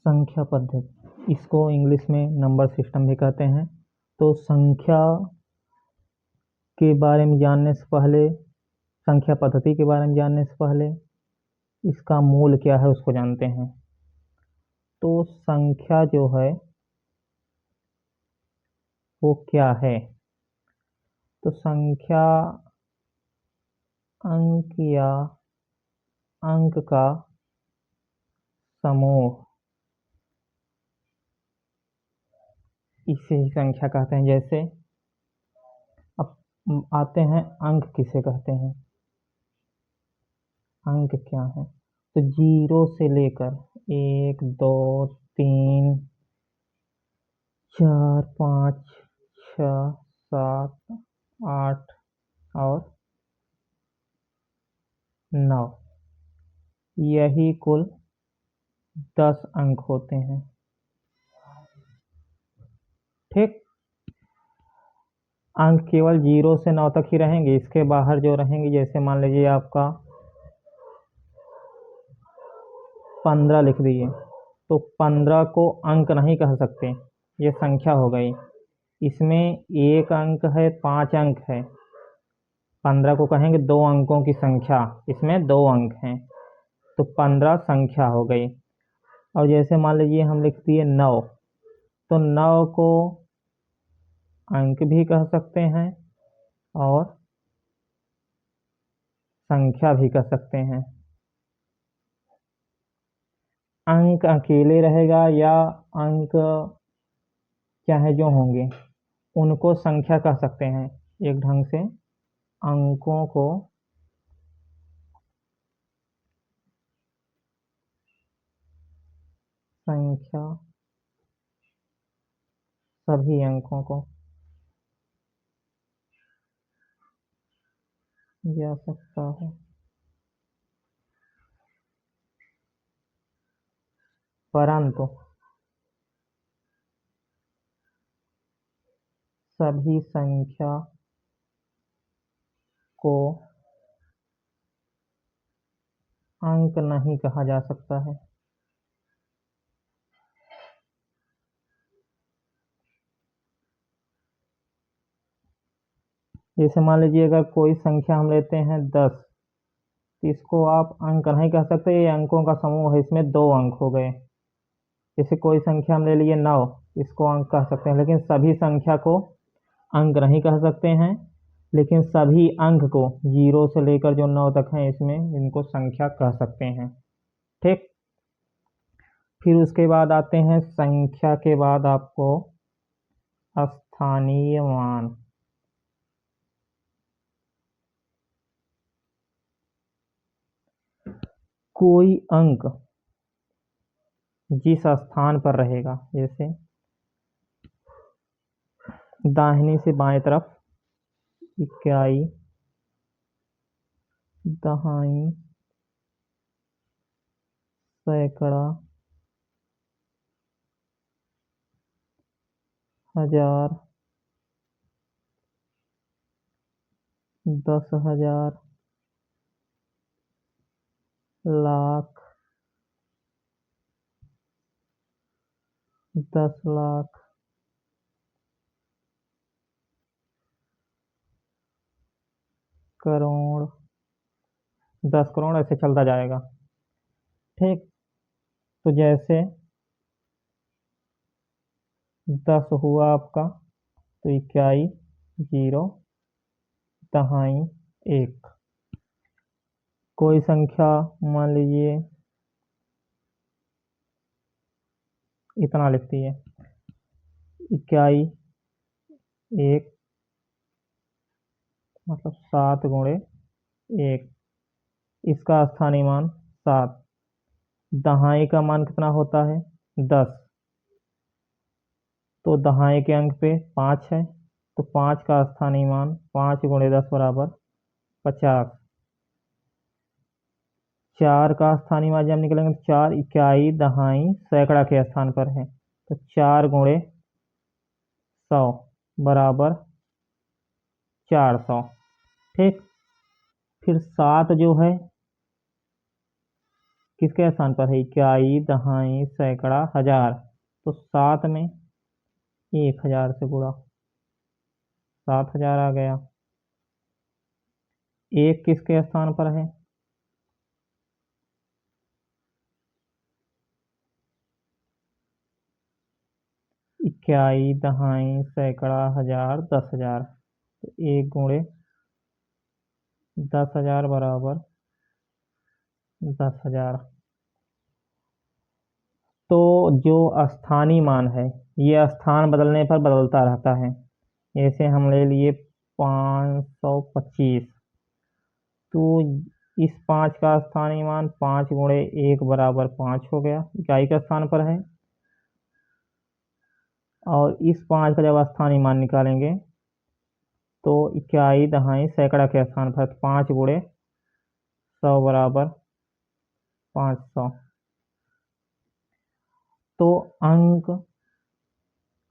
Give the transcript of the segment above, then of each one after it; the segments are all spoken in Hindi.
संख्या पद्धति, इसको इंग्लिश में नंबर सिस्टम भी कहते हैं। तो संख्या के बारे में जानने से पहले, संख्या पद्धति के बारे में जानने से पहले इसका मूल क्या है उसको जानते हैं। तो संख्या जो है वो क्या है? तो संख्या अंक या अंक का समूह, इसे ही संख्या कहते हैं। जैसे अब आते हैं अंक किसे कहते हैं। अंक क्या है? तो 0 से लेकर 1 2 3 4 5 6 7 8 और 9, यही कुल 10 अंक होते हैं। ठीक, अंक केवल 0 से 9 तक ही रहेंगे, इसके बाहर जो रहेंगे, जैसे मान लीजिए आपका 15 लिख दिए, तो 15 को अंक नहीं कह सकते, ये संख्या हो गई। इसमें एक अंक है, 5 अंक है, 15 को कहेंगे 2 अंकों की संख्या, इसमें 2 अंक हैं, तो 15 संख्या हो गई। और जैसे मान लीजिए हम लिख दिए 9, तो 9 को अंक भी कह सकते हैं और संख्या भी कह सकते हैं। अंक अकेले रहेगा या अंक चाहे जो होंगे उनको संख्या कह सकते हैं। एक ढंग से अंकों को संख्या, सभी अंकों को जा सकता है। परंतु सभी संख्या को अंक नहीं कहा जा सकता है। जैसे मान लीजिए अगर कोई संख्या हम लेते हैं 10, तो इसको आप अंक नहीं कह सकते, ये अंकों का समूह है, इसमें 2 अंक हो गए। जैसे कोई संख्या हम ले लिए 9, इसको अंक कह सकते हैं, लेकिन सभी संख्या को अंक नहीं कह सकते हैं। लेकिन सभी अंक को 0 से लेकर जो 9 तक हैं, इसमें इनको संख्या कह सकते हैं। ठीक, फिर उसके बाद आते हैं संख्या के बाद आपको स्थानीय मान। कोई अंक जिस स्थान पर रहेगा, जैसे दाहिनी से बाएं तरफ इकाई, दहाई, सैकड़ा, हजार, 10,000, लाख, 10 लाख, करोड़, 10 करोड़, ऐसे चलता जाएगा। ठीक, तो जैसे 10 हुआ आपका, तो इकाई 0, दहाई 1। कोई संख्या मान लीजिए इतना लिखती है, इकाई 1 मतलब 7 गुणे 1, इसका स्थानीय मान 7। दहाई का मान कितना होता है? 10, तो दहाई के अंक पे 5 है, तो 5 का स्थानीय मान 5 गुणे 10 बराबर 50। 4 का स्थानीय मान जब निकलेंगे तो 4, इकाई, दहाई, सैकड़ा के स्थान पर है, तो 4 गुणे 100 बराबर 400। ठीक, फिर 7 जो है किसके स्थान पर है? इकाई, दहाई, सैकड़ा, हजार। तो 7 में 1000 से गुणा, 7000 आ गया। एक किसके स्थान पर है? इकाई, दहाई, सैकड़ा, हजार, 10,000। तो 1 × 10,000 बराबर 10,000। तो जो स्थानीय मान है ये स्थान बदलने पर बदलता रहता है। जैसे हम ले लिए 525, तो इस 5 का स्थानीय मान 5 × 1 बराबर 5 हो गया, इकाई के स्थान पर है। और इस 5 का जब स्थानीय मान निकालेंगे तो इकाई, दहाई, सैकड़ा के स्थान पर 5 × 100 बराबर 500। तो अंक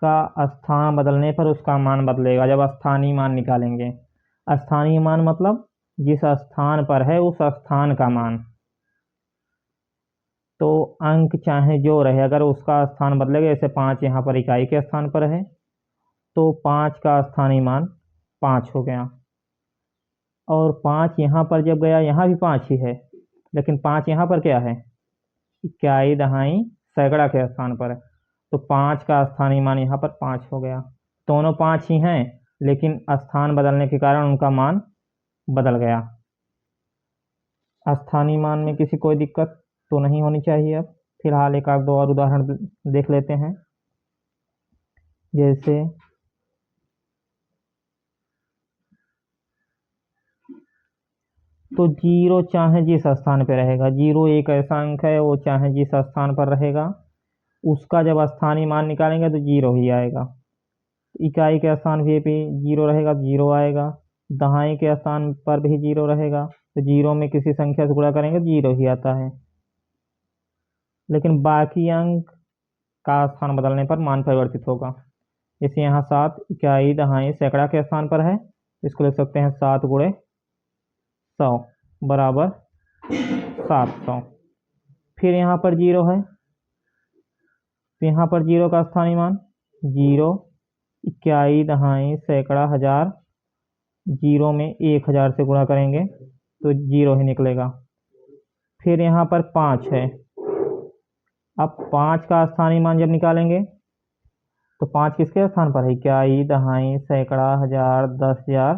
का स्थान बदलने पर उसका मान बदलेगा जब स्थानीय मान निकालेंगे। स्थानीय मान मतलब जिस स्थान पर है उस स्थान का मान। तो अंक चाहे जो रहे, अगर उसका स्थान बदलेगा, जैसे 5 यहाँ पर इकाई के स्थान पर है तो 5 का स्थानीय मान 5 हो गया। और 5 यहाँ पर जब गया, यहाँ भी 5 ही है, लेकिन 5 यहाँ पर क्या है? इकाई, दहाई, सैकड़ा के स्थान पर है। तो 5 का स्थानीय मान यहाँ पर 5 हो गया। दोनों 5 ही हैं, लेकिन स्थान बदलने के कारण उनका मान बदल गया। स्थानीय मान में किसी कोई दिक्कत तो नहीं होनी चाहिए। अब फिलहाल एक आध दो और उदाहरण देख लेते हैं। जैसे तो 0 चाहे जिस स्थान पर रहेगा, 0 एक ऐसा अंक है वो चाहे जिस स्थान पर रहेगा उसका जब स्थानीय मान निकालेंगे तो 0 ही आएगा। इकाई के स्थान पे 0 रहेगा तो 0 आएगा, दहाई के स्थान पर भी 0 रहेगा तो 0 में किसी संख्या से गुणा करेंगे तो 0 ही आता है। लेकिन बाकी अंक का स्थान बदलने पर मान परिवर्तित होगा। जैसे यहाँ 7 इकाई, दहाई, सैकड़ा के स्थान पर है, इसको लिख सकते हैं 7 × 100 बराबर 700। फिर यहाँ पर 0 है तो यहाँ पर 0 का स्थानीय मान 0, इकाई, दहाई, सैकड़ा, हजार। 0 में 1000 से गुणा करेंगे तो 0 ही निकलेगा। फिर यहाँ पर 5 है। अब 5 का स्थानीय मान जब निकालेंगे तो 5 किसके स्थान पर है? इकाई, दहाई, सैकड़ा, हजार, 10,000।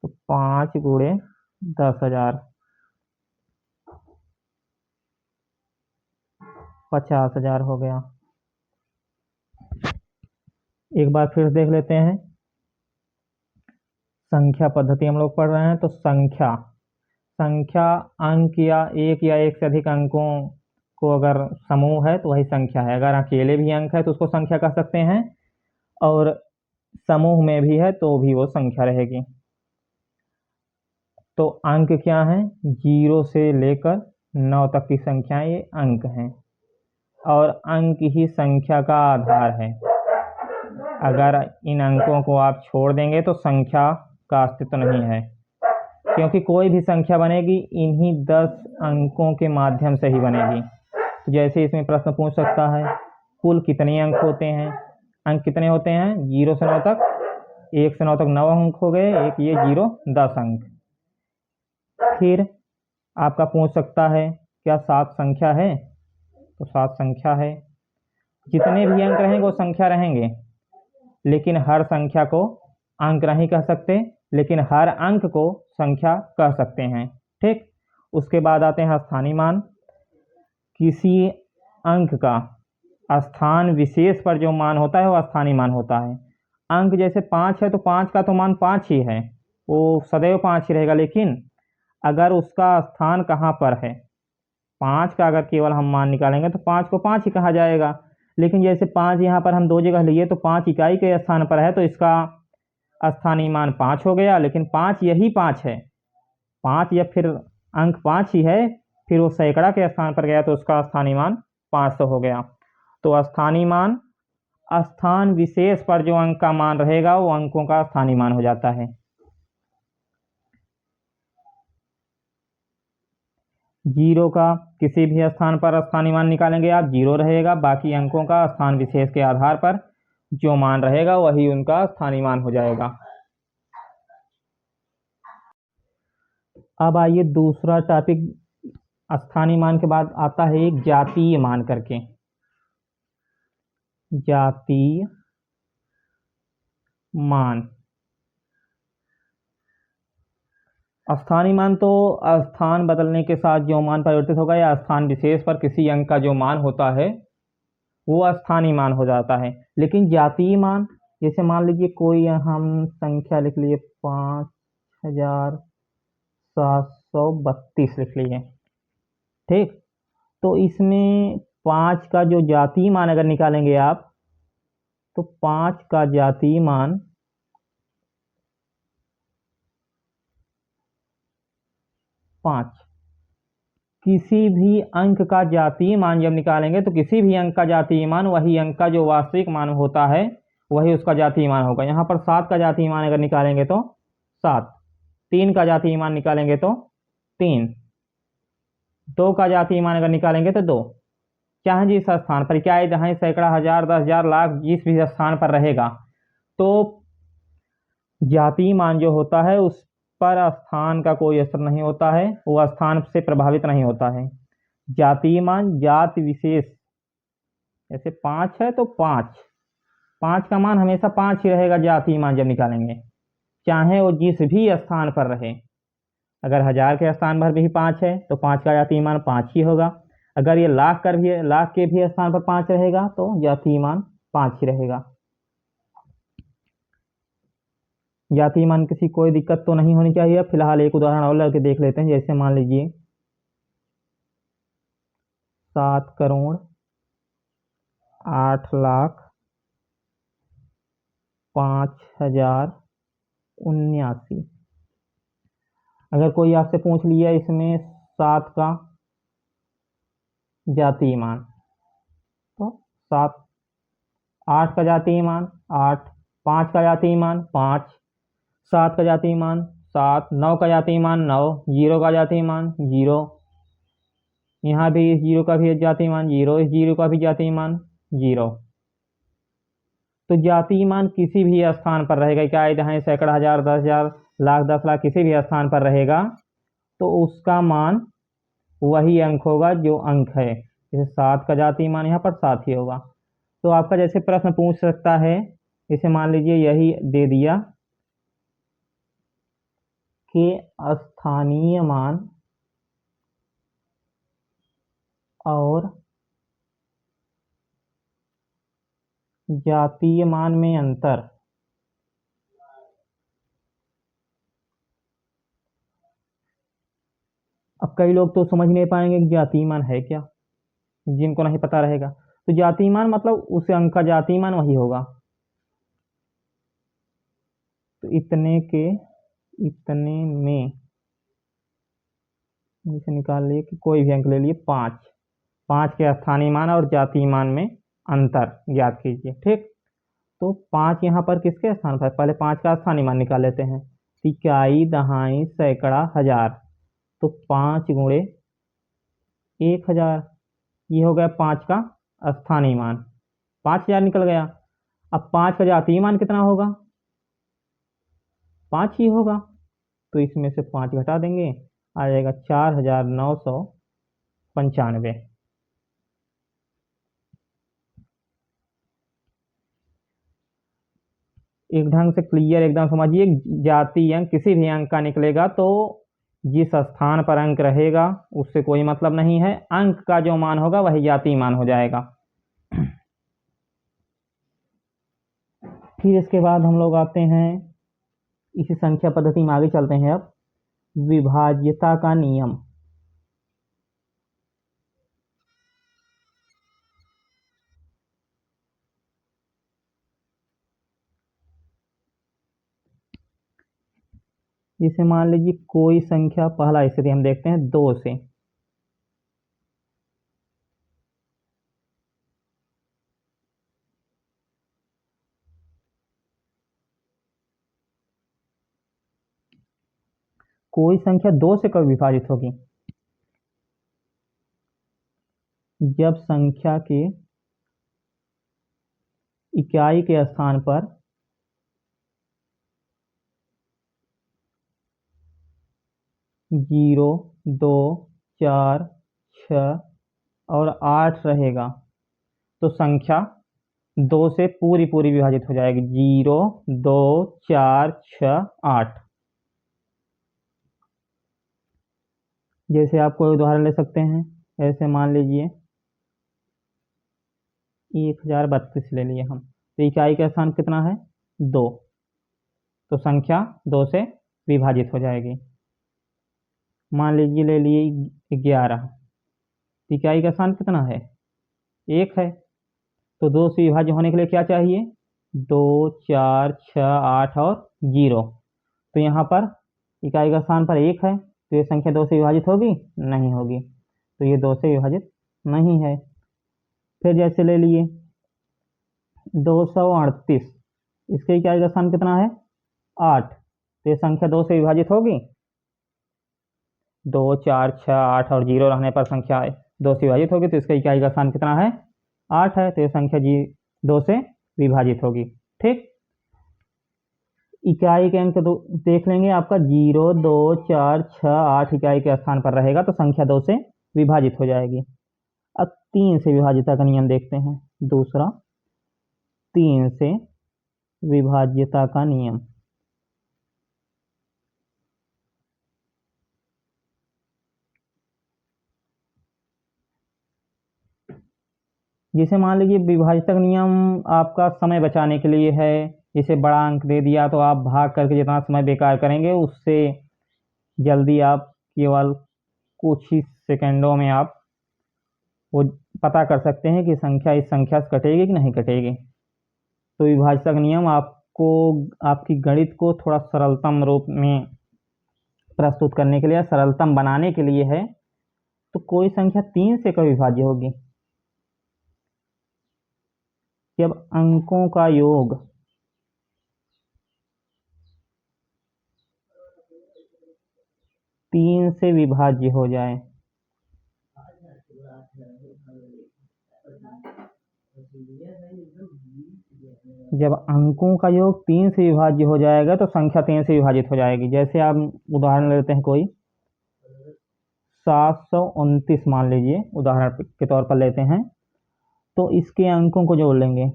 तो 5 × 10,000 50,000 हो गया। एक बार फिर देख लेते हैं। संख्या पद्धति हम लोग पढ़ रहे हैं, तो संख्या अंक या एक से अधिक अंकों को अगर समूह है तो वही संख्या है। अगर अकेले भी अंक है तो उसको संख्या कह सकते हैं, और समूह में भी है तो भी वो संख्या रहेगी। तो अंक क्या है? 0 से लेकर 9 तक की संख्याएं ये अंक हैं, और अंक ही संख्या का आधार है। अगर इन अंकों को आप छोड़ देंगे तो संख्या का अस्तित्व नहीं है, क्योंकि कोई भी संख्या बनेगी इन्हीं 10 अंकों के माध्यम से ही बनेगी। तो जैसे इसमें प्रश्न पूछ सकता है, कुल कितने अंक होते हैं? अंक कितने होते हैं? 0 से 9 तक, 1 से 9 तक 9 अंक हो गए, एक ये 0 10 अंक। फिर आपका पूछ सकता है क्या 7 संख्या है? तो 7 संख्या है। जितने भी अंक रहेंगे वो संख्या रहेंगे, लेकिन हर संख्या को अंक नहीं कह सकते, लेकिन हर अंक को संख्या कह सकते हैं। ठीक, उसके बाद आते हैं स्थानीय मान। किसी अंक का स्थान विशेष पर जो मान होता है वो स्थानीय मान होता है। अंक जैसे 5 है तो 5 का तो मान 5 ही है, वो सदैव 5 ही रहेगा। लेकिन अगर उसका स्थान कहाँ पर है, 5 का अगर केवल हम मान निकालेंगे तो 5 को 5 ही कहा जाएगा। लेकिन जैसे 5 यहाँ पर हम 2 जगह लिए तो 5 इकाई के स्थान पर है तो इसका स्थानीय मान 5 हो गया, लेकिन 5 यही 5 है, 5 या फिर अंक 5 ही है। फिर वो सैकड़ा के स्थान पर गया तो उसका स्थानीय मान 500 हो गया। तो स्थानीय मान स्थान विशेष पर जो अंक का मान रहेगा वो अंकों का स्थानीय मान हो जाता है। जीरो का किसी भी स्थान पर स्थानीय मान निकालेंगे आप, जीरो रहेगा। बाकी अंकों का स्थान विशेष के आधार पर जो मान रहेगा वही उनका स्थानीय मान हो जाएगा। अब आइए दूसरा टॉपिक, स्थानीय मान के बाद आता है एक जातीय मान करके। जातीय मान, स्थानीय मान तो स्थान बदलने के साथ जो मान परिवर्तित होगा या स्थान विशेष पर किसी अंक का जो मान होता है वो स्थानीय मान हो जाता है। लेकिन जातीय मान, जैसे मान लीजिए कोई हम संख्या लिख लिए 5732 लिख लिए, ठीक। तो इसमें 5 का जो जातीय मान अगर निकालेंगे आप, तो 5 का जातीय मान 5, किसी भी अंक का जातीय मान जब निकालेंगे तो किसी भी अंक का जातीय मान वही अंक का जो वास्तविक मान होता है वही उसका जातीय मान होगा। यहाँ पर 7 का जातीय मान अगर निकालेंगे तो 7, 3 का जातीय मान निकालेंगे तो 3, 2 का जातीय मान अगर निकालेंगे तो 2। चाहे जिस स्थान पर, क्या दहाई सैकड़ा हजार 10,000 लाख जिस भी स्थान पर रहेगा, तो जातीय मान जो होता है उस पर स्थान का कोई असर नहीं होता है, वो स्थान से प्रभावित नहीं होता है। जातीय मान जाति विशेष, जैसे 5 है तो 5, 5 का मान हमेशा 5 ही रहेगा जातीय मान जब निकालेंगे, चाहे वो जिस भी स्थान पर रहे। अगर 1000 के स्थान पर भी 5 है तो 5 का जातीय मान 5 ही होगा। अगर ये लाख के भी स्थान पर 5 रहेगा तो जातीय मान 5 ही रहेगा। जातीय मान किसी कोई दिक्कत तो नहीं होनी चाहिए। फिलहाल एक उदाहरण और लेके देख लेते हैं। जैसे मान लीजिए 7,08,05,079। अगर कोई आपसे पूछ लिया इसमें 7 का जातीय मान, तो 7, 8 का जातीय मान 8, 5 का जातीय मान 5, 7 का जातीय मान 7, 9 का जातीय मान 9, 0 का जातीय मान 0, यहाँ भी इस 0 का भी जातीय मान 0, इस 0 का भी जातीय मान 0। तो जातीय मान किसी भी स्थान पर रहेगा, क्या है सैकड़ा हजार 10,000 लाख 10 लाख किसी भी स्थान पर रहेगा तो उसका मान वही अंक होगा जो अंक है। जैसे 7 का जातीय मान यहाँ पर 7 ही होगा। तो आपका जैसे प्रश्न पूछ सकता है, इसे मान लीजिए यही दे दिया कि स्थानीय मान और जातीय मान में अंतर। अब कई लोग तो समझ नहीं पाएंगे कि जातीय मान है क्या, जिनको नहीं पता रहेगा। तो जातीय मान मतलब उस अंक का जातीय मान वही होगा। तो इतने में इसे निकाल लिए कि कोई भी अंक ले लिए 5, 5 के स्थानीय मान और जातीय मान में अंतर ज्ञात कीजिए, ठीक। तो 5 यहाँ पर किसके स्थान पर, पहले 5 का स्थानीय मान निकाल लेते हैं। इकाई दहाई सैकड़ा हजार, तो 5 गुणे 1000, ये हो गया 5 का स्थानीय मान, 5000 निकल गया। अब 5 का जातीय मान कितना होगा, 5 ही होगा। तो इसमें से 5 घटा देंगे, आ जाएगा 4,995। एक ढंग से क्लियर एकदम समझिए, जातीय अंक किसी भी अंक का निकलेगा तो जिस स्थान पर अंक रहेगा उससे कोई मतलब नहीं है, अंक का जो मान होगा वही जातीय मान हो जाएगा। फिर इसके बाद हम लोग आते हैं इसी संख्या पद्धति में आगे चलते हैं। अब विभाज्यता का नियम। जैसे मान लीजिए कोई संख्या, पहला स्थिति हम देखते हैं 2 से। कोई संख्या 2 से कब विभाजित होगी, जब संख्या के इकाई के स्थान पर जीरो, दो, चार, छ और 8 रहेगा तो संख्या 2 से पूरी पूरी विभाजित हो जाएगी। 0, 2, 4, 6, 8। जैसे आप कोई उदाहरण ले सकते हैं, ऐसे मान लीजिए 1032 ले लिए हम, तो इकाई का स्थान कितना है? 2, तो संख्या 2 से विभाजित हो जाएगी। मान लीजिए ले लिए 11, इकाई का स्थान कितना है? 1 है, तो 2 से विभाज्य होने के लिए क्या चाहिए? 2, 4, 6, 8 और 0। तो यहाँ पर इकाई का स्थान पर 1 है, तो ये संख्या 2 से विभाजित होगी? नहीं होगी, तो ये 2 से विभाजित नहीं है। फिर जैसे ले लिए 238, इसके इकाई का स्थान कितना है? 8, तो ये संख्या 2 से विभाजित होगी? 2, 4, 6, 8 और 0 रहने पर संख्या 2 से विभाजित होगी, तो इसका इकाई का स्थान कितना है? 8 है, तो ये संख्या 2 से विभाजित होगी। ठीक, इकाई के अंक देख लेंगे, आपका 0, 2, 4, 6, 8 इकाई के स्थान पर रहेगा तो संख्या 2 से विभाजित हो जाएगी। अब 3 से विभाज्यता का नियम देखते हैं। दूसरा, 3 से विभाज्यता का नियम। जैसे मान लीजिए विभाज्यता का नियम आपका समय बचाने के लिए है। जैसे बड़ा अंक दे दिया तो आप भाग करके जितना समय बेकार करेंगे उससे जल्दी आप केवल कुछ ही सेकंडों में आप वो पता कर सकते हैं कि संख्या इस संख्या से कटेगी कि नहीं कटेगी। तो विभाज्यता का नियम आपको आपकी गणित को थोड़ा सरलतम रूप में प्रस्तुत करने के लिए, सरलतम बनाने के लिए है। तो कोई संख्या 3 से कब विभाज्य होगी? जब अंकों का योग 3 से विभाज्य हो जाए। जब अंकों का योग 3 से विभाज्य हो जाएगा तो संख्या 3 से विभाजित हो जाएगी। जैसे आप उदाहरण लेते हैं, कोई 729 मान लीजिए, उदाहरण के तौर पर लेते हैं, तो इसके अंकों को जोड़ लेंगे।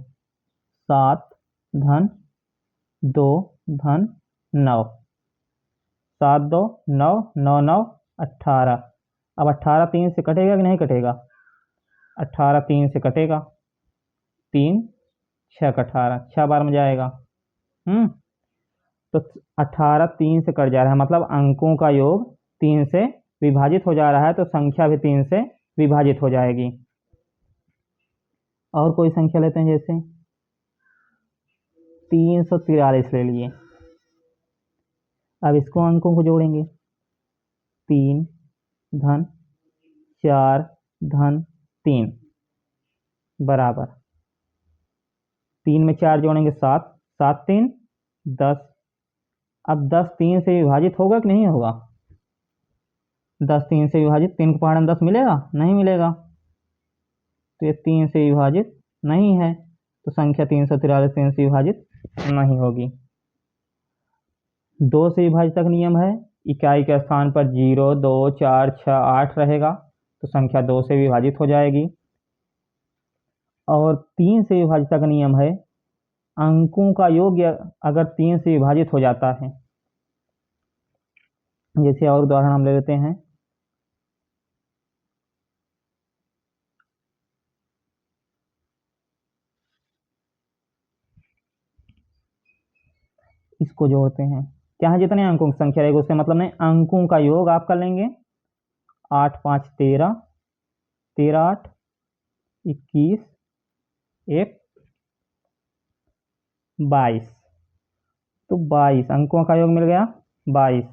7 धन 2 धन 9, 7 2 9, 9 9 18। अब 18 3 से कटेगा कि नहीं कटेगा? 18 3 से कटेगा, 3 6 का 18, 6 बार में जाएगा। तो 18 3 से कट जा रहा है, मतलब अंकों का योग 3 से विभाजित हो जा रहा है, तो संख्या भी 3 से विभाजित हो जाएगी। और कोई संख्या लेते हैं, जैसे 343 ले लिए। अब इसको अंकों को जोड़ेंगे। 3 धन 4 धन 3 बराबर 3 में 4 जोड़ेंगे 7, 7 3 10। अब 10 3 से विभाजित होगा कि नहीं होगा? 10 3 से विभाजित, 3 को पहाड़ 10 मिलेगा? नहीं मिलेगा, तो ये 3 से विभाजित नहीं है, तो संख्या 343 3 से विभाजित नहीं होगी। 2 से विभाज्यता का नियम है, इकाई के स्थान पर 0, 2, 4, 6, 8 रहेगा तो संख्या 2 से विभाजित हो जाएगी। और 3 से विभाज्यता का नियम है, अंकों का योग अगर 3 से विभाजित हो जाता है। जैसे और उदाहरण हम ले लेते हैं, इसको जोड़ते हैं। चाहे जितने अंकों की संख्या रहेगी उससे मतलब नहीं, अंकों का योग आप कर लेंगे। 8 5 13, 13 8 21, 1 22, तो 22 अंकों का योग मिल गया 22।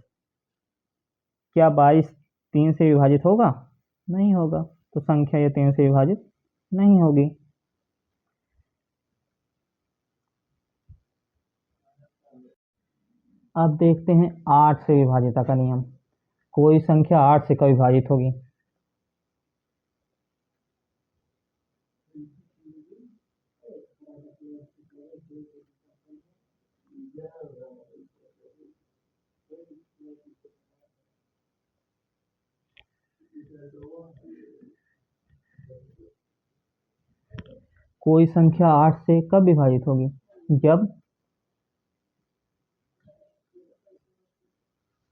क्या 22 3 से विभाजित होगा? नहीं होगा, तो संख्या ये 3 से विभाजित नहीं होगी। अब देखते हैं 8 से विभाज्यता का नियम। कोई संख्या 8 से कब विभाजित होगी? कोई संख्या 8 से कब विभाजित होगी? जब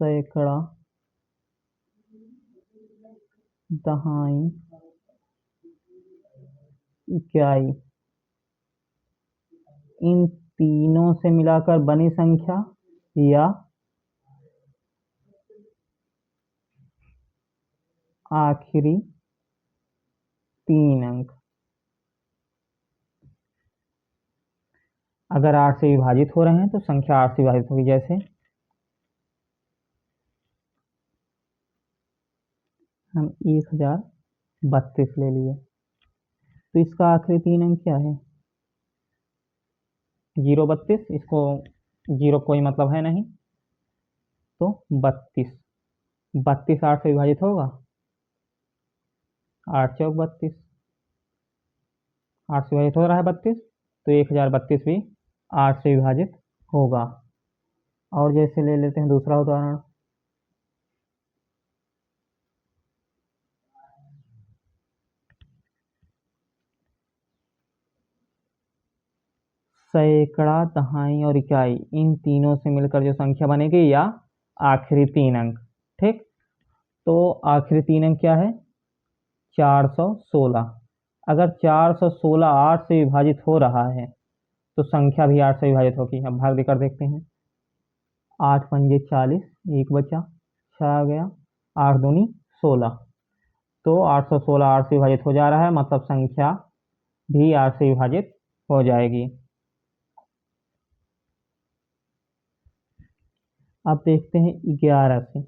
सैकड़ा, दहाई, इकाई इन तीनों से मिलाकर बनी संख्या या आखिरी 3 अंक। अगर 8 से विभाजित हो रहे हैं तो संख्या 8 से विभाजित होगी। जैसे हम 1032 ले लिए तो इसका आखिरी 3 अंक क्या है? 032। इसको 0 कोई मतलब है नहीं तो 32। 32 8 से विभाजित होगा? 8 चौक 32। 8 से विभाजित हो रहा है 32 तो 1032 भी 8 से विभाजित होगा। और जैसे ले लेते हैं दूसरा उदाहरण। सैकड़ा, दहाई और इकाई इन तीनों से मिलकर जो संख्या बनेगी या आखिरी 3 अंक। ठीक, तो आखिरी 3 अंक क्या है? 416। अगर 416 8 से विभाजित हो रहा है तो संख्या भी 8 से विभाजित होगी। अब भाग देकर देखते हैं। 8 पंजे 40, 1 बचा, 6 आ गया, 8 दूनी 16। तो 816 8 से विभाजित हो जा रहा है, मतलब संख्या भी 8 से विभाजित हो जाएगी। अब देखते हैं 11 से।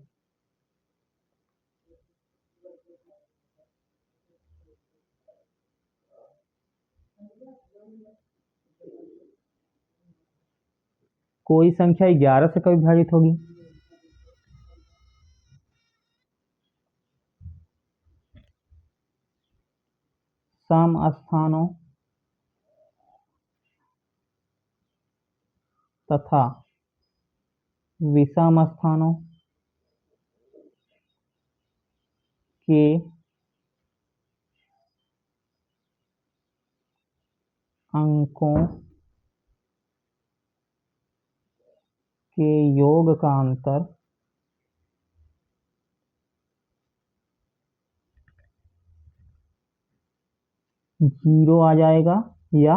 कोई संख्या 11 से कब विभाजित होगी? सम स्थानों तथा विषम स्थानों के अंकों के योग का अंतर जीरो आ जाएगा या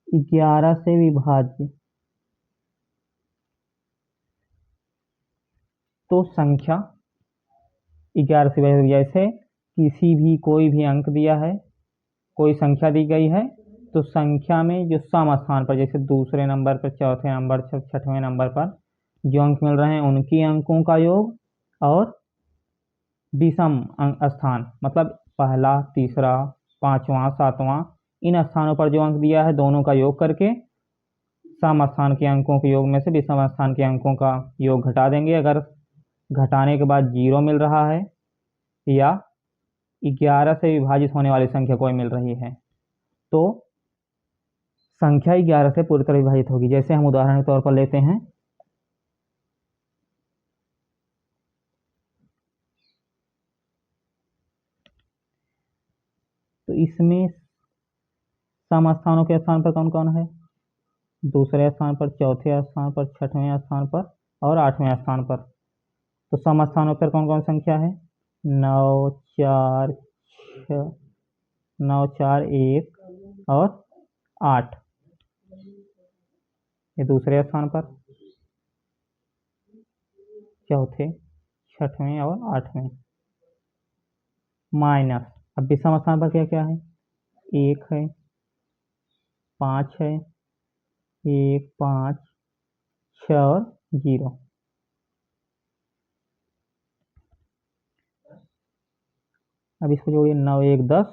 11 से विभाज्य। तो संख्या 11 से विभाजित। जैसे किसी भी कोई भी अंक दिया है, कोई संख्या दी गई है तो संख्या में जो सम स्थान पर, जैसे दूसरे नंबर पर, चौथे नंबर, छठवें नंबर पर जो अंक मिल रहे हैं उनकी अंकों का योग, और विषम स्थान मतलब पहला, तीसरा, पांचवा, सातवां इन स्थानों पर जो अंक दिया है दोनों का योग करके सम स्थान के अंकों के योग में से विषम स्थान के अंकों का योग घटा देंगे। अगर घटाने के बाद 0 मिल रहा है या 11 से विभाजित होने वाली संख्या कोई मिल रही है तो संख्या 11 से पूरी तरह विभाजित होगी। जैसे हम उदाहरण के तौर पर लेते हैं, तो इसमें सम स्थानों के स्थान पर कौन कौन है? दूसरे स्थान पर, चौथे स्थान पर, छठवें स्थान पर और 8वें स्थान पर। तो सम स्थानों पर कौन कौन संख्या है? 9 4 6, 9 4 1 और 8। ये दूसरे स्थान पर, चौथे, छठवें और 8वें। माइनस, अब विषम स्थान पर क्या क्या है? 1 है, 5 है, 1 5 6 और 0। अब इसको जोड़िए। 9 1 10,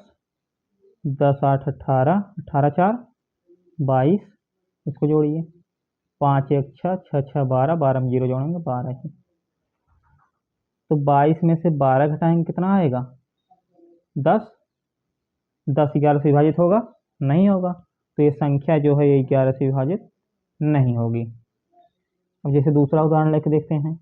10 8 18, 18 4 22। इसको जोड़िए। 5 1 6, 6 6 12, 12 में 0 जोड़ेंगे 12 ही। तो 22 में से 12 घटाएंगे कितना आएगा? 10। 10 11 से विभाजित होगा? नहीं होगा। तो ये संख्या जो है ये 11 से विभाजित नहीं होगी। अब जैसे दूसरा उदाहरण लेके देखते हैं।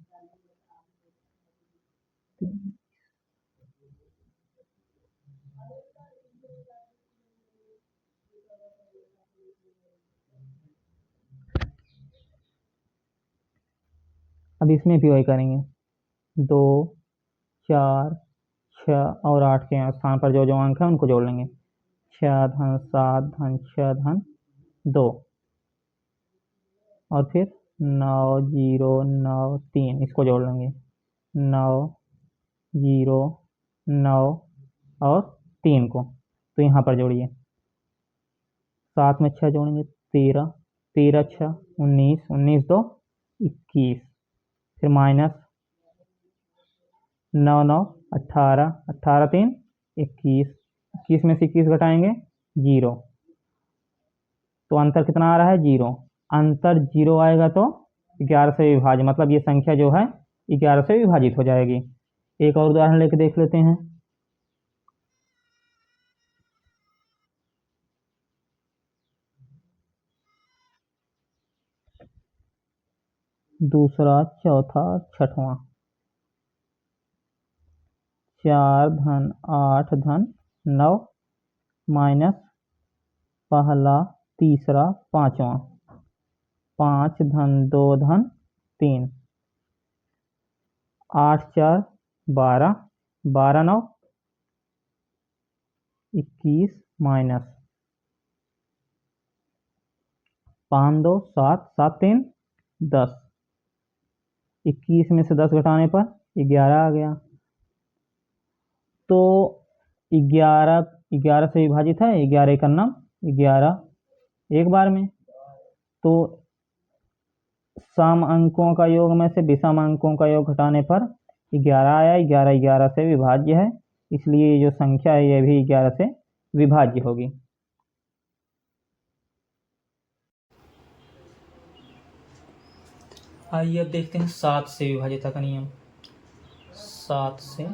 अब इसमें भी वही करेंगे, 2, 4, 6 और 8 के स्थान पर जो जो अंक है उनको जोड़ लेंगे। 6 धन 7 धन 6 धन 2 और फिर 9 0 9 3 इसको जोड़ लेंगे। 9 0 9 और 3 को तो यहाँ पर जोड़िए। 7 में 6 जोड़ेंगे 13, 13 6 19, 19 2 21, फिर माइनस 9 9 18, 18 3 21, 21 में से 21 घटाएंगे 0, तो अंतर कितना आ रहा है 0। अंतर 0 आएगा तो 11 से विभाजित, मतलब ये संख्या जो है 11 से विभाजित हो जाएगी। एक और उदाहरण लेके देख लेते हैं। दूसरा, चौथा, छठवां। 4 धन 8 धन 9 माइनस पहला, तीसरा, पांचवा। 5 धन 2 धन 3, 8 4 12, 12 9 21 माइनस 5 2 7, 7 3 10, 21 में से 10 घटाने पर 11 आ गया। तो 11 से विभाजित है, 11 का नाम 11 एक बार में। तो सम अंकों का योग में से विषम अंकों का योग घटाने पर 11 आया। 11 11 से विभाज्य है, इसलिए ये जो संख्या है ये भी 11 से विभाज्य होगी। आइए अब देखते हैं 7 से विभाज्यता का नियम। 7 से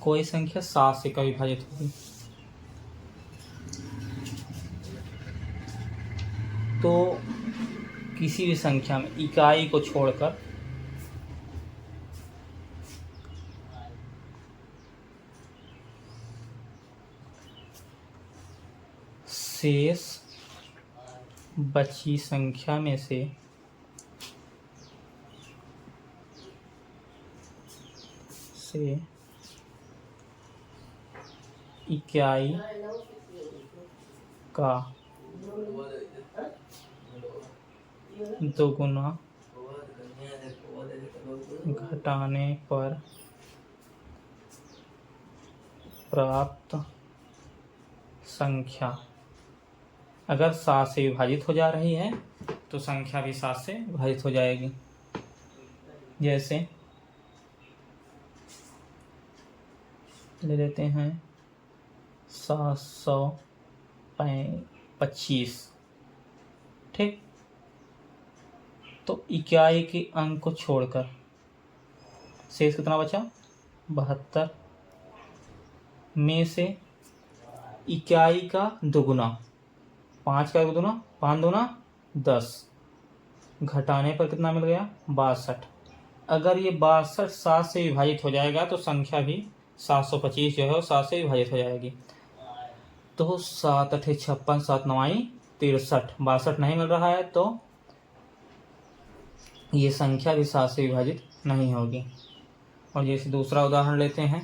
कोई संख्या 7 से कब विभाजित होगी, तो किसी भी संख्या में इकाई को छोड़कर शेष बची संख्या में से इकाई का दोगुना घटाने पर प्राप्त संख्या अगर 7 से विभाजित हो जा रही है तो संख्या भी 7 से विभाजित हो जाएगी। जैसे ले लेते हैं 725, ठीक। तो इकाई के अंक को छोड़कर शेष कितना बचा 72, में से इकाई का दोगुना 5 का दोगुना 5 दूना 10 घटाने पर कितना मिल गया 62। अगर ये 62 7 से विभाजित हो जाएगा तो संख्या भी 725 जो है वो 7 से विभाजित हो जाएगी। तो 7 8 56, 7 9 63, 62 नहीं मिल रहा है तो ये संख्या भी 7 से विभाजित नहीं होगी। और जैसे दूसरा उदाहरण लेते हैं।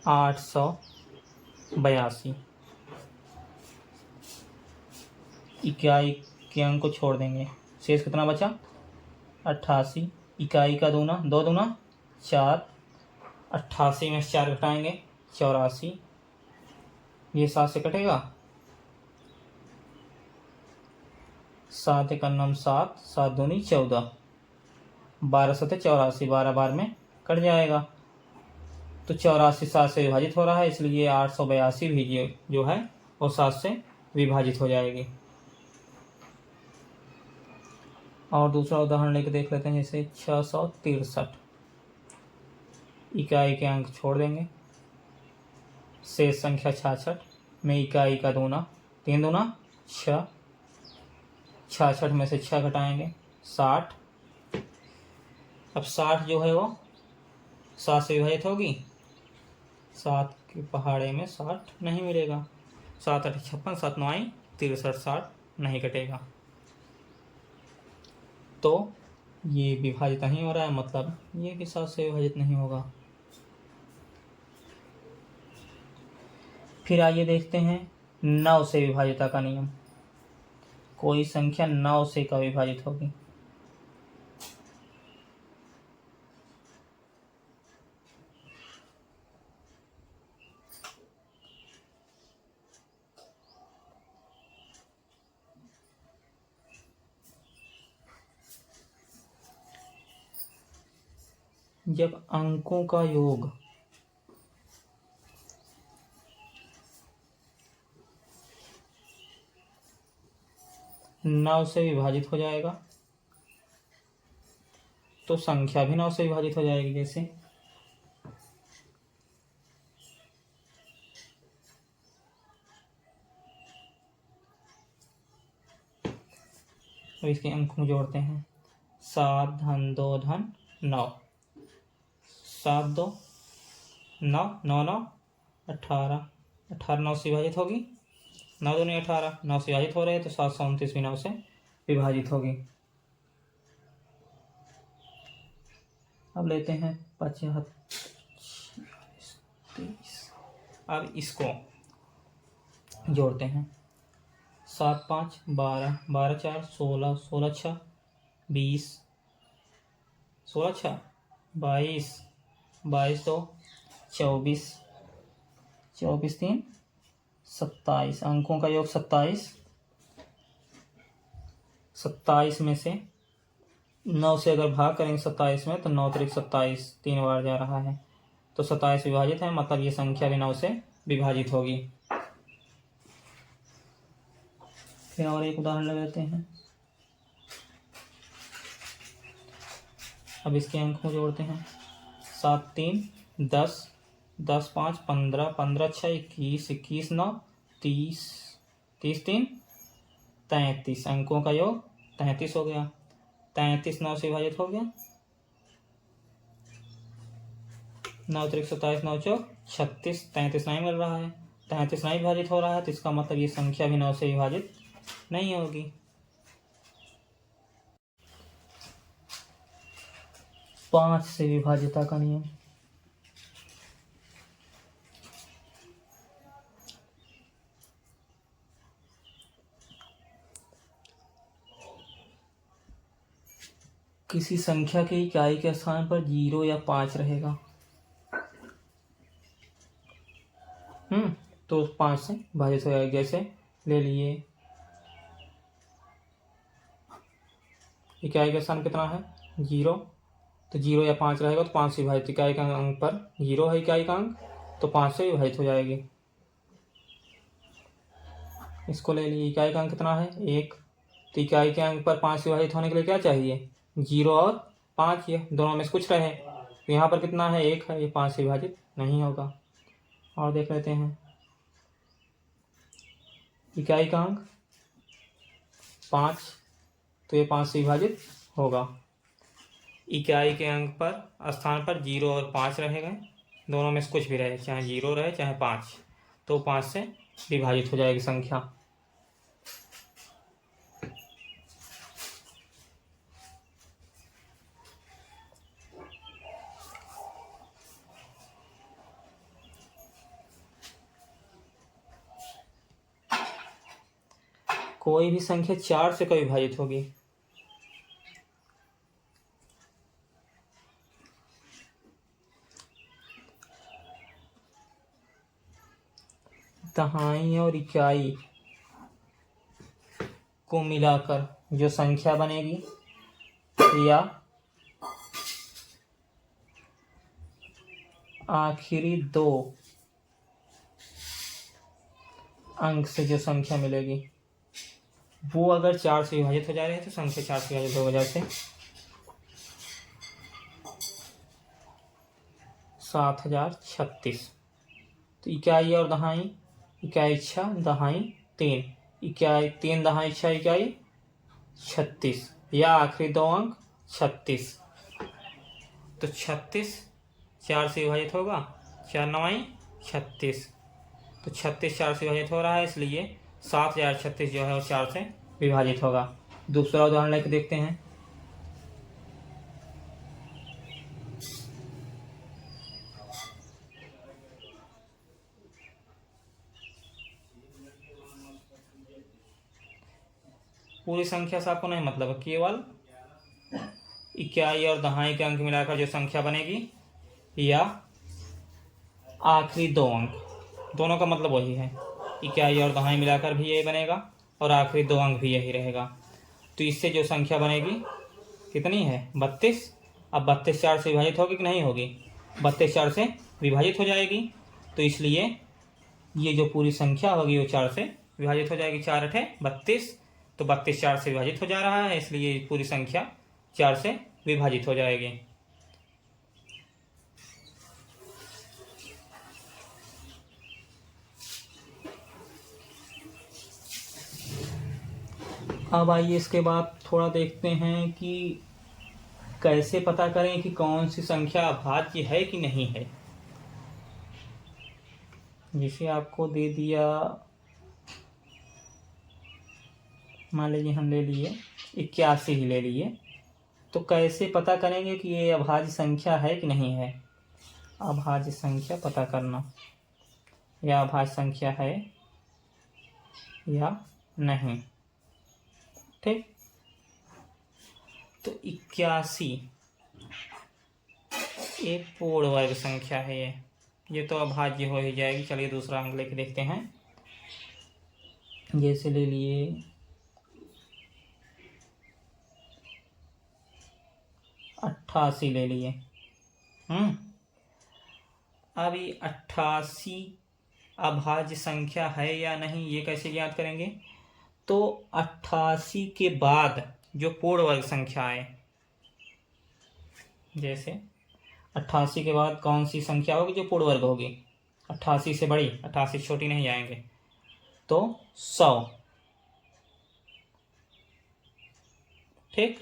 882, इकाई के अंक को छोड़ देंगे, शेष कितना बचा 88, इकाई का दूना 2 दूना 4, 88 में से 4 घटाएंगे 84, ये 7 से कटेगा, 7 एक नम 7, 7 दूनी 14, 12 7 84, 12 बार में कट जाएगा। तो 84 7 से विभाजित हो रहा है, इसलिए 882 भी जो है वो 7 से विभाजित हो जाएगी। और दूसरा उदाहरण लेके देख लेते हैं, जैसे 663 इकाई के अंक छोड़ देंगे, शेष संख्या 66 में इकाई का दूना, 3 दूना 6, 66 में से 6 घटाएंगे 60। अब 60 जो है वो 7 से विभाजित होगी, 7 के पहाड़े में 60 नहीं मिलेगा, 7 8 56, 7 9 63, 60 नहीं कटेगा, तो ये विभाजित नहीं हो रहा है, मतलब ये भी 7 से विभाजित नहीं होगा। फिर आइए देखते हैं 9 से विभाजिता का नियम। कोई संख्या 9 से कब विभाजित होगी? जब अंकों का योग नौ से विभाजित हो जाएगा तो संख्या भी 9 से विभाजित हो जाएगी। जैसे तो इसके अंक को जोड़ते हैं, 7 धन 2 धन 9, 7 2 9, 9 9 18, 18 9 से विभाजित होगी, 9 2 18, 9 से विभाजित हो रहे हैं तो 729 भी 9 से विभाजित होगी। अब लेते हैं 75, 30। अब इसको जोड़ते हैं, 7 5 12, 12 4 16, 16 6 20, 16 6 22, 22 2 24, 24 3 27। अंकों का योग 27। 27 में से 9 से अगर भाग करेंगे 27 में तो 9 3 27, 3 बार जा रहा है तो 27 विभाजित है, मतलब ये संख्या भी 9 से विभाजित होगी। फिर और एक उदाहरण ले लेते हैं। अब इसके अंक को जोड़ते हैं, 7 3 10, 10 5 15, 15 6 21, 21 9 30, 30 3 33। अंकों का योग 33 हो गया। 33 9 से विभाजित हो गया, 9 3 27, 9 4 36, 33 नहीं मिल रहा है, 33 नहीं विभाजित हो रहा है तो इसका मतलब ये संख्या भी 9 से विभाजित नहीं होगी। पाँच से विभाजिता का नियम। किसी संख्या की इकाई के स्थान पर 0 या 5 रहेगा, तो 5 से विभाजित हो जाएगा। जैसे ले लिए, इकाई का स्थान कितना है 0, तो 0 या 5 रहेगा तो 5 से विभाजित। इकाई का अंक पर 0 है इकाई का अंक तो 5 से विभाजित हो जाएगी। इसको ले लिए, इकाई का अंक कितना है 1, तो इकाई के अंक पर 5 से विभाजित होने के लिए क्या चाहिए 0 और 5, ये दोनों में से कुछ रहे। तो यहाँ पर कितना है 1 है, ये 5 से विभाजित नहीं होगा। और देख लेते हैं, इकाई का अंक 5 तो ये 5 से विभाजित होगा। इकाई के अंक पर स्थान पर 0 और 5 रहेगा, दोनों में से कुछ भी रहे, चाहे 0 रहे चाहे 5, तो 5 से विभाजित हो जाएगी संख्या। कोई भी संख्या 4 से कब विभाजित होगी? दहाई और इकाई को मिलाकर जो संख्या बनेगी या आखिरी 2 अंक से जो संख्या मिलेगी वो अगर 4 से विभाजित हो जा रहे हैं तो संख्या 4 से विभाजित हो जैसे 7036। तो इकाई और दहाई, इकाई 6 दहाई 3, इकाई 3 दहाई 6 इकाई 36, या आखिरी दो अंक 36। तो 36 4 से विभाजित होगा, 4 9 36। तो 36 4 से विभाजित हो रहा है, इसलिए 7036 जो है वो 4 से विभाजित होगा। दूसरा उदाहरण लेकर देखते हैं। पूरी संख्या से आपको नहीं मतलब है, केवल इकाई और दहाई के अंक मिलाकर जो संख्या बनेगी या आखिरी दो अंक, दोनों का मतलब वही है। इकाई और दहाई मिलाकर भी यही बनेगा और आखिरी दो अंक भी यही रहेगा। तो इससे जो संख्या बनेगी कितनी है, 32। अब 32 4 से विभाजित होगी कि नहीं होगी, 32 4 से विभाजित हो जाएगी। तो इसलिए ये जो पूरी संख्या होगी वो 4 से विभाजित हो जाएगी। 4 8 32। तो 32 4 से विभाजित हो जा रहा है, इसलिए पूरी संख्या 4 से विभाजित हो जाएगी। अब आइए इसके बाद थोड़ा देखते हैं कि कैसे पता करें कि कौन सी संख्या अभाज्य है कि नहीं है। जिसे आपको दे दिया, मान लीजिए हम ले लिए 81 ही ले लिए, तो कैसे पता करेंगे कि ये अभाज्य संख्या है कि नहीं है। अभाज्य संख्या पता करना, या अभाज्य संख्या है या नहीं। ठीक, तो 81 एक पूर्ण वर्ग संख्या है। ये तो अभाज्य हो ही जाएगी। चलिए दूसरा अंक लेके देखते हैं। जैसे ले लिए 88 ले लिए। अब ये 88 अभाज्य संख्या है या नहीं, ये कैसे ज्ञात करेंगे। तो 88 के बाद जो पूर्ण वर्ग संख्या है, जैसे 88 के बाद कौन सी संख्या होगी जो पूर्ण वर्ग होगी, 88 से बड़ी, 88 से छोटी नहीं जाएंगे, तो 100। ठीक,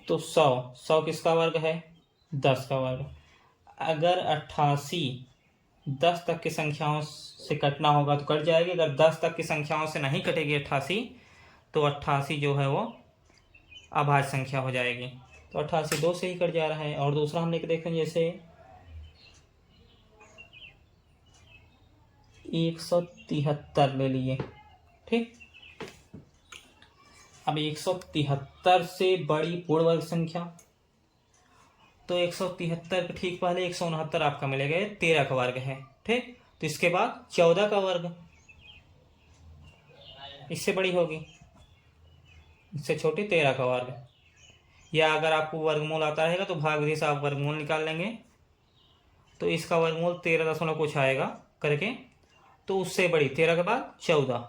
तो 100 किसका वर्ग है, 10 का वर्ग। अगर 88 10 तक की संख्याओं से कटना होगा तो कट जाएगी। अगर 10 तक की संख्याओं से नहीं कटेगी 88, तो 88 जो है वो अभाज्य संख्या हो जाएगी। तो 88 2 से ही कट जा रहा है। और दूसरा हम लेके देखें, जैसे 173 ले लिए। ठीक, अब 173 से बड़ी पूर्ण वर्ग संख्या, तो 173 के ठीक पहले 169 आपका मिलेगा, 13 का वर्ग है। ठीक, तो इसके बाद 14 का वर्ग, इससे बड़ी होगी, इससे छोटी 13 का वर्ग। या अगर आपको वर्गमूल आता रहेगा तो भाग विधि से आप वर्गमूल निकाल लेंगे। तो इसका वर्गमूल 13 दशमलव कुछ आएगा करके, तो उससे बड़ी 13 के बाद 14।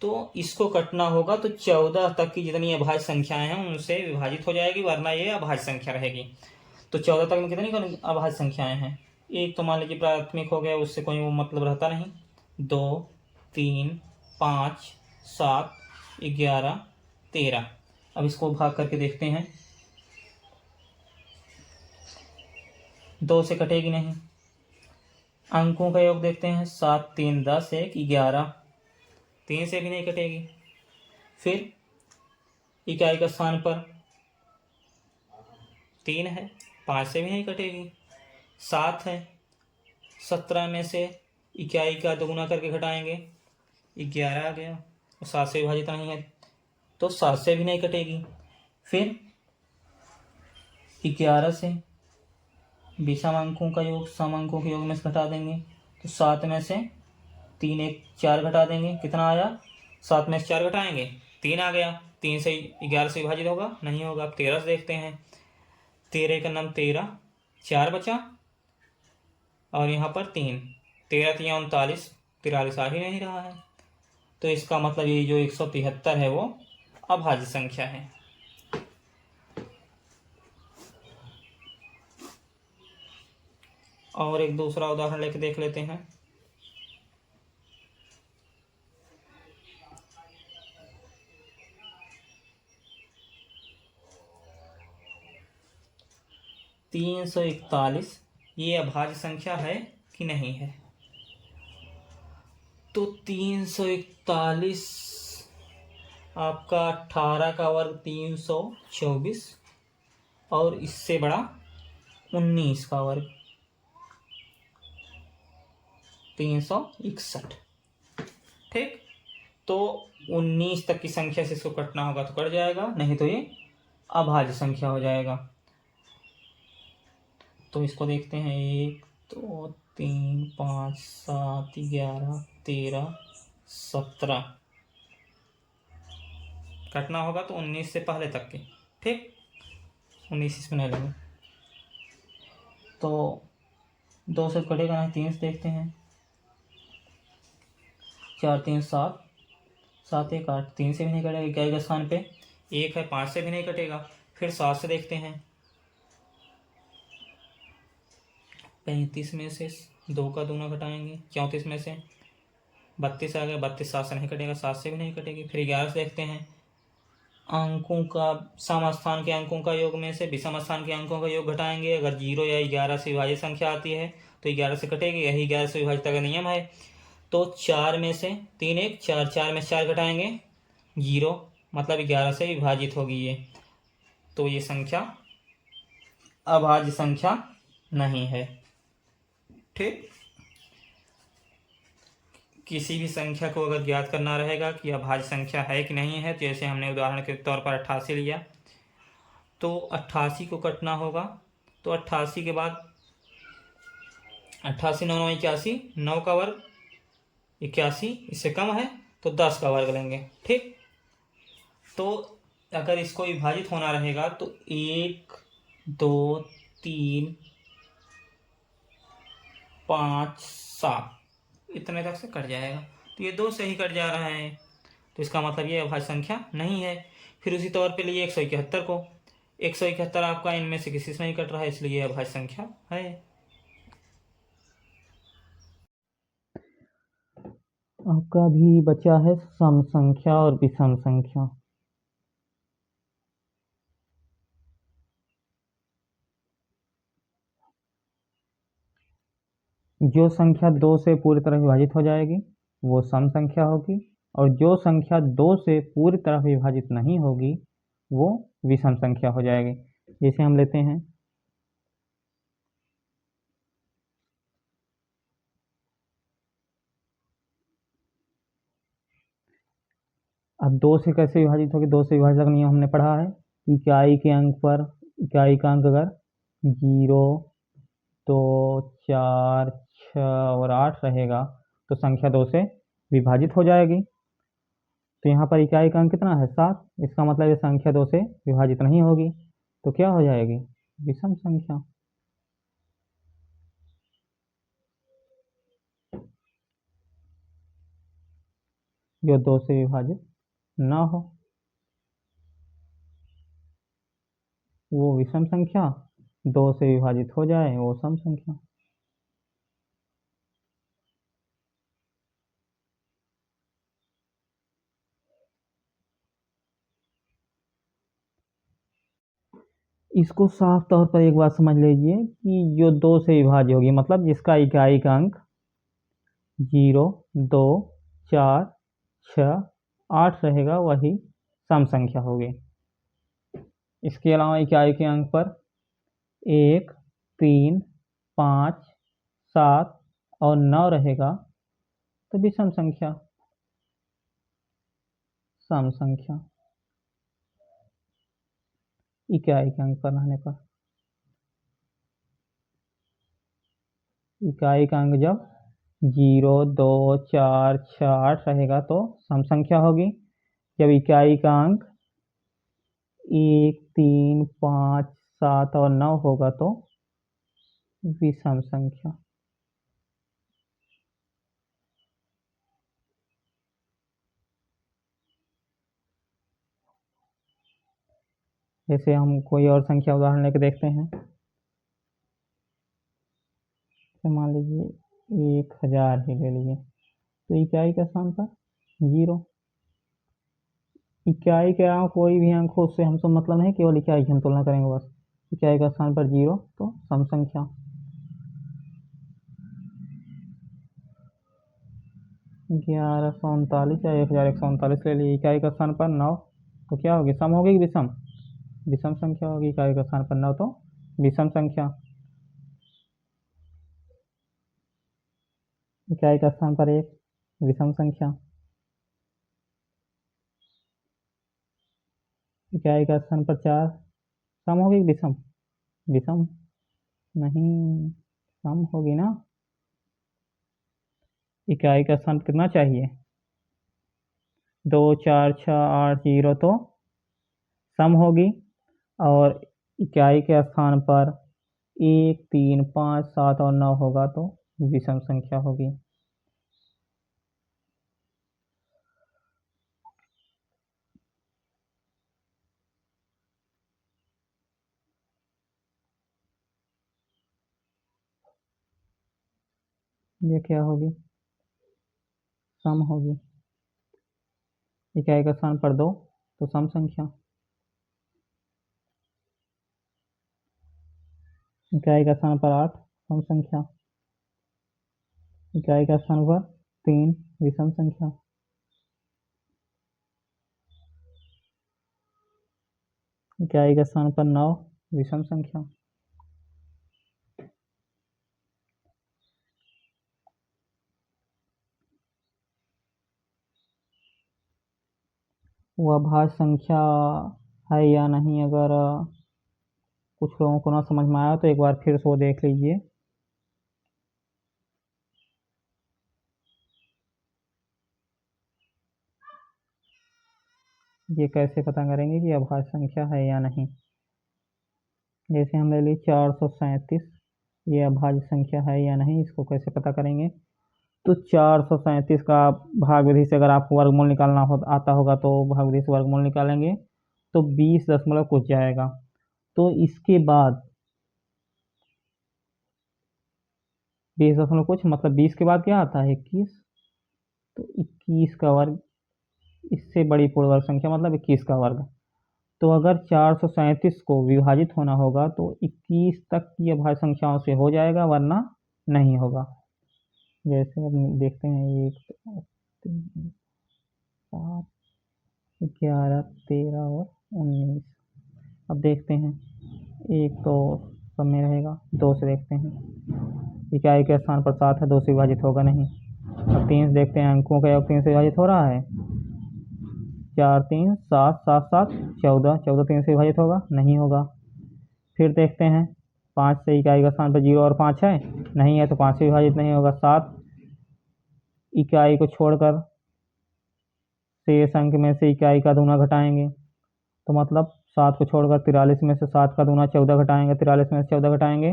तो इसको कटना होगा तो 14 तक की जितनी अभाज्य संख्याएं हैं उनसे विभाजित हो जाएगी, वरना ये अभाज्य संख्या रहेगी। तो 14 तक में कितनी अभाज्य संख्याएं हैं, एक तो मान लीजिए प्राथमिक हो गया, उससे कोई वो मतलब रहता नहीं। 2 3 5 7 11 13। अब इसको भाग करके देखते हैं, 2 से कटेगी नहीं। अंकों का योग देखते हैं, 7 3 10 1 11, 3 से भी नहीं कटेगी। फिर इकाई का स्थान पर 3 है, 5 से भी नहीं कटेगी। 7 है, 17 में से इकाई का दोगुना करके घटाएंगे, 11 आ गया, 7 से विभाजित नहीं है, तो 7 से भी नहीं कटेगी। फिर 11 से विषम अंकों का योग सम अंकों के योग में से घटा देंगे, तो 7 में से 3 1 4 घटा देंगे, कितना आया, 7 में से 4 घटाएंगे 3 आ गया। 3 से 11 से विभाजित होगा, नहीं होगा। अब 13 से देखते हैं, 13 का नाम 13, 4 बचा और यहाँ पर 3, 13 3 39, 43 आ ही नहीं रहा है। तो इसका मतलब ये जो 173 है वो अभाज्य संख्या है। और एक दूसरा उदाहरण लेके देख लेते हैं। तीन सौ इकतालीस ये अभाज्य संख्या है कि नहीं है? तो 341 आपका 18 का वर्ग 324 और इससे बड़ा 19 का वर्ग 361। ठीक, तो 19 तक की संख्या से इसको कटना होगा तो कट जाएगा, नहीं तो ये अभाज्य संख्या हो जाएगा। तो इसको देखते हैं, 1 2 3 5 7 11 13 17 कटना होगा तो 19 से पहले तक के। ठीक, 19 इसमें नहीं लेंगे तो 2 से कटेगा नहीं, 3 से देखते हैं, 4 3 7 7 1 8, 3 से भी नहीं कटेगा, 11 के स्थान पे 1 है, 5 से भी नहीं कटेगा। फिर 7 से देखते हैं, 35 में से 2 का दूना घटाएंगे, 34 में से 32 आ गया, 32 7 से नहीं कटेगा, 7 से भी नहीं कटेगी। फिर 11 से देखते हैं, अंकों का सम स्थान के अंकों का योग में से विषम स्थान के अंकों का योग घटाएंगे। अगर 0 या 11 से विभाजित संख्या आती है तो 11 से कटेगी, यही 11 से विभाजित का नियम है। तो 4 में से 3 1 4, 4 में 4 घटाएंगे 0, मतलब 11 से विभाजित होगी ये, तो ये संख्या अभाज्य संख्या नहीं है। ठीक, किसी भी संख्या को अगर ज्ञात करना रहेगा कि अभाज्य संख्या है कि नहीं है, तो जैसे हमने उदाहरण के तौर पर 88 लिया, तो 88 को कटना होगा, तो 88 के बाद 88 9 9 81, 9 का वर्ग 81, इससे कम है तो 10 का वर्ग लेंगे। ठीक, तो अगर इसको विभाजित होना रहेगा तो 1 2 3 5 7 इतने तक से कट जाएगा, तो ये 2 से ही कट जा रहा है, तो इसका मतलब ये अभाज्य संख्या नहीं है। फिर उसी तौर पे लिए 171 को, 171 आपका इनमें से किसी से नहीं कट रहा है, इसलिए अभाज्य संख्या है। आपका भी बचा है सम संख्या और विषम संख्या। जो संख्या 2 से पूरी तरह विभाजित हो जाएगी वो सम संख्या होगी, और जो संख्या 2 से पूरी तरह विभाजित नहीं होगी वो विषम संख्या हो जाएगी। जैसे हम लेते हैं, अब 2 से कैसे विभाजित होगी, 2 से विभाजक का नियम हमने पढ़ा है, इकाई के अंक पर इकाई का अंक अगर 0 2 4 6 और 8 रहेगा तो संख्या 2 से विभाजित हो जाएगी। तो यहाँ पर इकाई का अंक कितना है 7, इसका मतलब ये संख्या 2 से विभाजित नहीं होगी, तो क्या हो जाएगी विषम संख्या। जो 2 से विभाजित ना हो वो विषम संख्या, 2 से विभाजित हो जाए वो सम संख्या। इसको साफ तौर पर एक बात समझ लीजिए कि जो 2 से विभाज्य होगी, मतलब जिसका इकाई का अंक 0 2 4 6 8 रहेगा वही सम संख्या होगी। इसके अलावा इकाई के अंक पर 1 3 5 7 और 9 रहेगा तो विषम संख्या, सम संख्या इकाई के अंक पर रहने पर। इकाई का अंक जब 0 2 4 6 8 रहेगा तो सम संख्या होगी, जब इकाई का अंक 1 3 5 7 और 9 होगा तो विषम संख्या। जैसे हम कोई और संख्या उदाहरण लेके देखते हैं। तो मान लीजिए 1000 ही ले लीजिए, तो इकाई के स्थान पर 0। इकाई के अलावा कोई भी अंक हो उससे हमसे मतलब नहीं, केवल इकाई की हम तुलना करेंगे बस। इकाई का स्थान पर 0 तो सम संख्या। 1139 या 1139 ले लिए। इकाई का स्थान पर 9 तो क्या होगी, सम होगी कि विषम? विषम संख्या होगी। इकाई का स्थान पर 9 तो विषम संख्या। इकाई का स्थान पर 1 विषम संख्या। इकाई का स्थान पर 4 सम होगी कि विषम? विषम नहीं, सम होगी ना। इकाई का स्थान कितना चाहिए? 2 4 6 8 0 तो सम होगी। और इकाई के स्थान पर 1 3 5 7 और 9 होगा तो विषम संख्या होगी। ये क्या होगी, सम होगी। इकाई का स्थान पर 2 तो सम संख्या। इकाई का स्थान पर 8 सम संख्या। इकाई का स्थान पर 3 विषम संख्या। इकाई का स्थान पर 9 विषम संख्या। वह भाज्य संख्या है या नहीं, अगर कुछ लोगों को ना समझ में आया तो एक बार फिर से वो देख लीजिए। ये कैसे पता करेंगे कि अभाज्य संख्या है या नहीं। जैसे हम ले ली 437, ये अभाज्य संख्या है या नहीं, इसको कैसे पता करेंगे? तो 437 का भाग विधि से अगर आपको वर्गमूल निकालना आता होगा तो भाग विधि से वर्गमूल निकालेंगे तो 20 दशमलव कुछ जाएगा। तो इसके बाद 20 दशमलव कुछ मतलब 20 के बाद क्या आता है 21। तो 21 का वर्ग, इससे बड़ी पूर्ण वर्ग संख्या मतलब 21 का वर्ग। तो अगर 437 को विभाजित होना होगा तो 21 तक की अभाज्य संख्याओं से हो जाएगा, वरना नहीं होगा। जैसे अब देखते हैं 1 2 3 7 11 13 और 19। अब देखते हैं, 1 तो सब में रहेगा, 2 से देखते हैं। इकाई के स्थान पर 7 है, 2 से विभाजित होगा नहीं। अब 3 से देखते हैं, अंकों का योग 3 से विभाजित हो रहा है। 4 3 7 7 7 14, 14 3 से विभाजित होगा नहीं होगा। फिर देखते हैं 5 से इकाई का स्थान पर 0 और 5 है नहीं है, तो 5 से विभाजित नहीं होगा। 7 इकाई को छोड़कर शेष अंक में से इकाई का दूना घटाएंगे, तो मतलब 7 को छोड़कर 43 में से 7 का दूना 14 घटाएंगे, 43 में से 14 घटाएंगे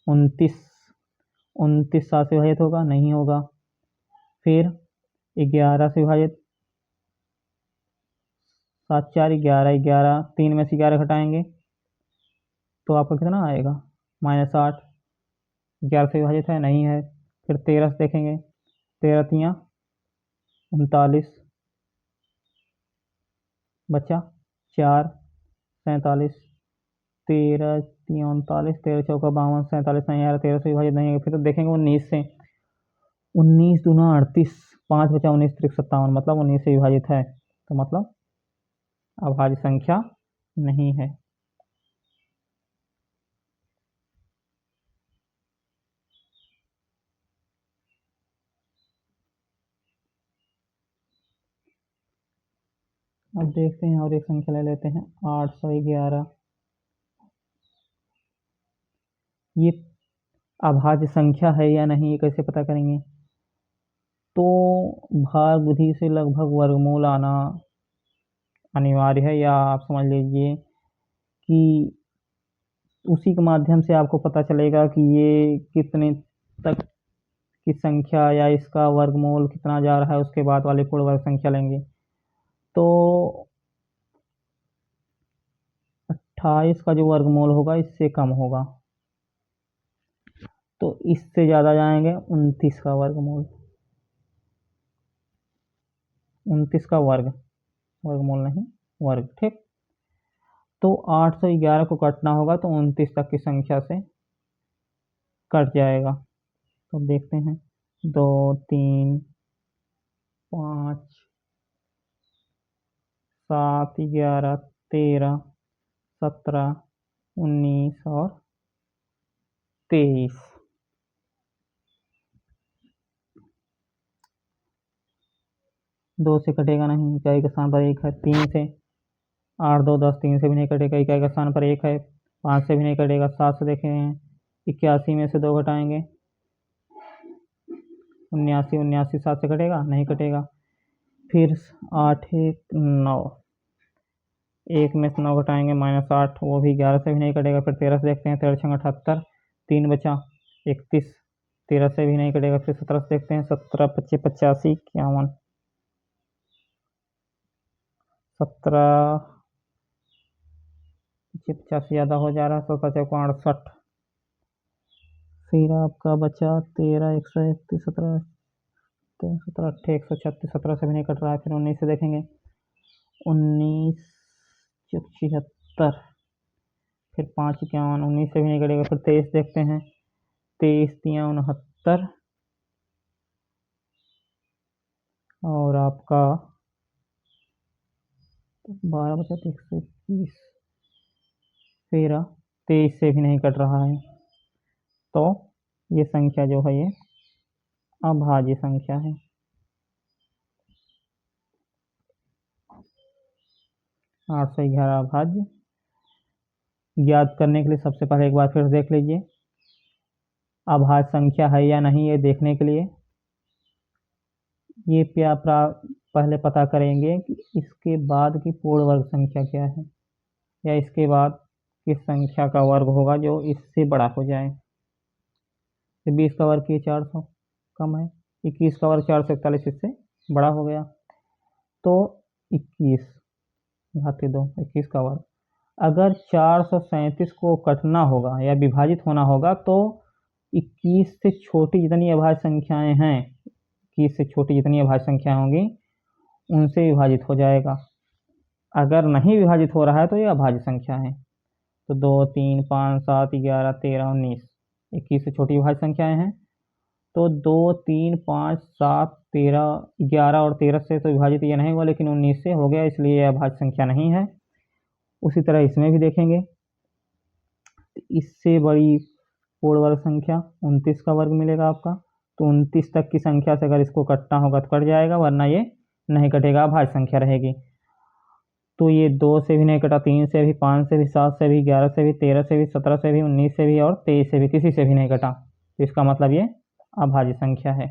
29। 29 7 से विभाजित होगा नहीं होगा। फिर 11 से विभाजित, 7 4 11, 11 3 में से 11 घटाएंगे तो आपका कितना आएगा -8। 11 से विभाजित है नहीं है। फिर 13 से देखेंगे, 13 तियाँ 39 बचा 4 47, 13 तियाँ 39, 13 चौका 52, 47 नहीं आ रहा, 13 से विभाजित नहीं है। फिर तो देखेंगे 19 से, 19 दूना 38, 5 बचा 19 त्रिक 57 मतलब 19 से विभाजित है, तो मतलब अभाज्य संख्या नहीं है। अब देखते हैं और एक संख्या ले लेते हैं 811। ये अभाज्य संख्या है या नहीं, ये कैसे पता करेंगे? तो भाग विधि से लगभग वर्गमूल आना अनिवार्य है, या आप समझ लीजिए कि उसी के माध्यम से आपको पता चलेगा कि ये कितने तक की संख्या या इसका वर्गमूल कितना जा रहा है, उसके बाद वाली पूर्ण वर्ग संख्या लेंगे। तो 28 का जो वर्गमूल होगा इससे कम होगा, तो इससे ज़्यादा जाएंगे 29 का वर्गमूल, 29 का वर्गमूल नहीं वर्ग, ठीक। तो 8 से 11 को काटना होगा तो 29 तक की संख्या से कट जाएगा। तो देखते हैं 2 3 5 7 11 13 17 19 और 23। 2 से कटेगा नहीं, इकाई के स्थान पर 1 है। 3 से 8 2 10, 3 से भी नहीं कटेगा, इकाई के स्थान पर 1 है। 5 से भी नहीं कटेगा। 7 से देखें 81 में से 2 घटाएंगे 79, 79 7 से कटेगा नहीं कटेगा। फिर 8 1 9, 1 में से 9 घटाएंगे -8, वो भी 11 से भी नहीं कटेगा। फिर 13 से देखते हैं, 13 6 78, 3 बचा 31, 13 से भी नहीं कटेगा। फिर 17 से देखते हैं, 17 25 85 51, 17 85 ज़्यादा हो जा रहा है, 17 68। फिर आपका बचा 13 131 17 17 8 136, 17 से भी नहीं कट रहा है। फिर 19 से देखेंगे, 19 76, फिर 5 51, 19 से भी नहीं कटेगा। फिर 23 देखते हैं, 23 3 69 और आपका 12 बचा 121। फिर 23 से भी नहीं कट रहा है, तो ये संख्या जो है ये अभाज्य संख्या है। आठ सौ 11 अभाज्य। ज्ञात करने के लिए सबसे पहले एक बार फिर देख लीजिए, अभाज्य संख्या है या नहीं ये देखने के लिए ये पहले पता करेंगे कि इसके बाद की पूर्ण वर्ग संख्या क्या है, या इसके बाद किस संख्या का वर्ग होगा जो इससे बड़ा हो जाए। 20 का वर्ग ये 400 कम है, 21 का वर्ग 441 इससे बड़ा हो गया, तो 21 घाते 2 21 का वर्ग। अगर 437 को कटना होगा या विभाजित होना होगा तो 21 से छोटी जितनी अभाज्य संख्याएं हैं, 21 से छोटी जितनी अभाज्य संख्याएं होंगी उनसे विभाजित हो जाएगा। अगर नहीं विभाजित हो रहा है तो ये अभाज्य संख्या है। तो 2 3 5 7 11 13 19, 21 से छोटी अभाज्य संख्याएं हैं, तो 2 3 5 7 13 11 और 13 से तो विभाजित ये नहीं हुआ, लेकिन 19 से हो गया, इसलिए यह अभाज्य संख्या नहीं है। उसी तरह इसमें भी देखेंगे, इससे बड़ी पूर्ण वर्ग संख्या 29 का वर्ग मिलेगा आपका, तो 29 तक की संख्या से अगर इसको कटना होगा तो कट जाएगा, वरना ये नहीं कटेगा, अभाज्य संख्या रहेगी। तो ये 2 से भी नहीं कटा, 3 से भी, 5 से भी, 7 से भी, 11 से भी, 13 से भी, 17 से भी, 19 से भी और 23 से भी, किसी से भी नहीं कटा, तो इसका मतलब ये अभाज्य संख्या है।